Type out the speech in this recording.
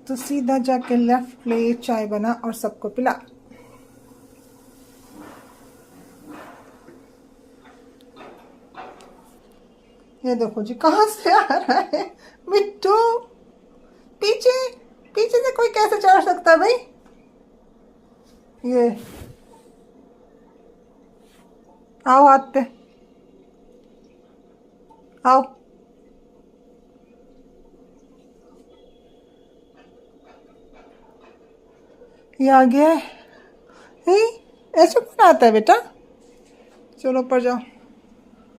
तो सीधा जाके लेफ्ट ले, चाय बना और सबको पिला। ये देखो जी कहाँ से आ रहा है मिट्टू। पीछे पीछे से कोई कैसे चढ़ सकता है भाई। ये आओ हाथ पे आओ। ये आ गया है। ऐसे कौन आता है बेटा। चलो ऊपर जाओ।